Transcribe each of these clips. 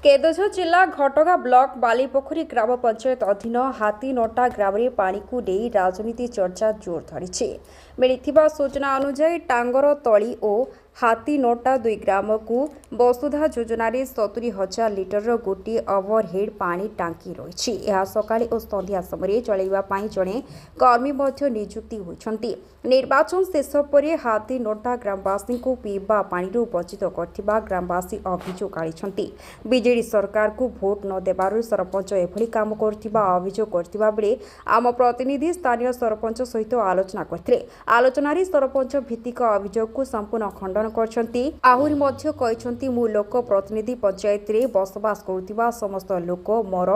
केन्दुझर जिला घटगाँ ब्लॉक बालीपोखरी ग्राम पंचायत अधीन हाथीनोटा ग्राम में पानी को नहीं राजनीति चर्चा जोर धरी मिली सूचना अनुसार टांगर तली और हाथीनोटा दुई ग्राम को वसुधा योजना 70,000 लिटर गोटे ओवरहेड पानी टांकी रही सकाळे और संध्या समय चलैवाई जड़े कर्मी नियुक्ति होती निर्वाचन शेष पर हाथीनोटा ग्रामवासी को पीवा पानी वंचित कर ग्रामवासी अभियोग आनी बीजेडी सरकार को भोट न देबारु सरपंच एभली काम करथिबा अभियोग करथिबा बेले आम प्रतिनिधि स्थानीय सरपंच सहित आलोचना करथिले आलोचनारे सरपंच भित्तिक अभियोग को संपूर्ण खंडन करछंती आहुरी मध्य कहिसंती मु लोक प्रतिनिधि पंचायत रे बसवास करुथिबा समस्त लोक मोर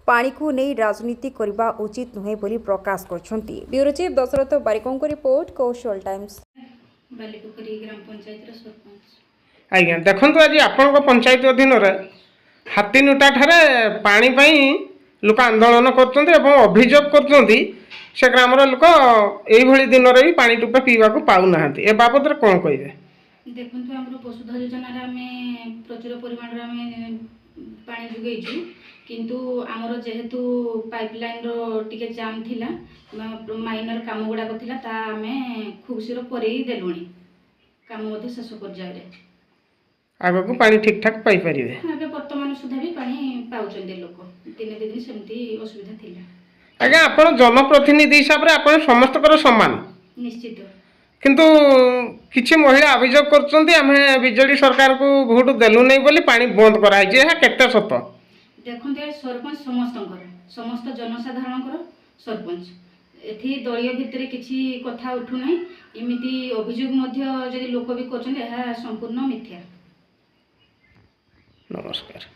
पानी को नहीं राजनीति करने उचित नुहे बोली प्रकाश करछंती ब्यूरो चीफ दशरथ बारिकों को रिपोर्ट कौशल टाइम्स बालीपोखरी ग्राम पंचायत रे सरपंच आज्ञा देखो आज आपण पंचायत अधीन हाथीनोटा ठारे पानी पाई लोक आंदोलन करभियोग कर ग्रामर लोक यही दिन में भी पानी टोपे पीवा पाऊना ए बाबद कौन कहे देखो आम वसुधा योजना प्रचुर परिमाण पानी जोगेचु किंतु आमर जेहेतु पाइपलाइन टिके जाम थिला माइनर काम गुड़ाक थिला ता आमे खूब शीघ्र पर देलुणी काम शेष पर्यायर आग को पानी ठीक ठाक पाई परिबे आगे वर्तमान सुधा भी पानी पाउचंदे लोक दिन दिन सेमती असुविधा थिला आगे आपण जनप्रतिनिधि हिसाब रे आपण समस्त समान निश्चित किंतु किछि महिला अभियोग करछंती आमे बीजेडी सरकार को भोट देलु नै बोली पानी बंद कराई जे केते सत देखते सरपंच समस्त जनसाधारण सरपंच एथि दलीय भितर किसी कथा उठुना इमिति अभियोग जदि लोक भी कर संपूर्ण मिथ्या। नमस्कार।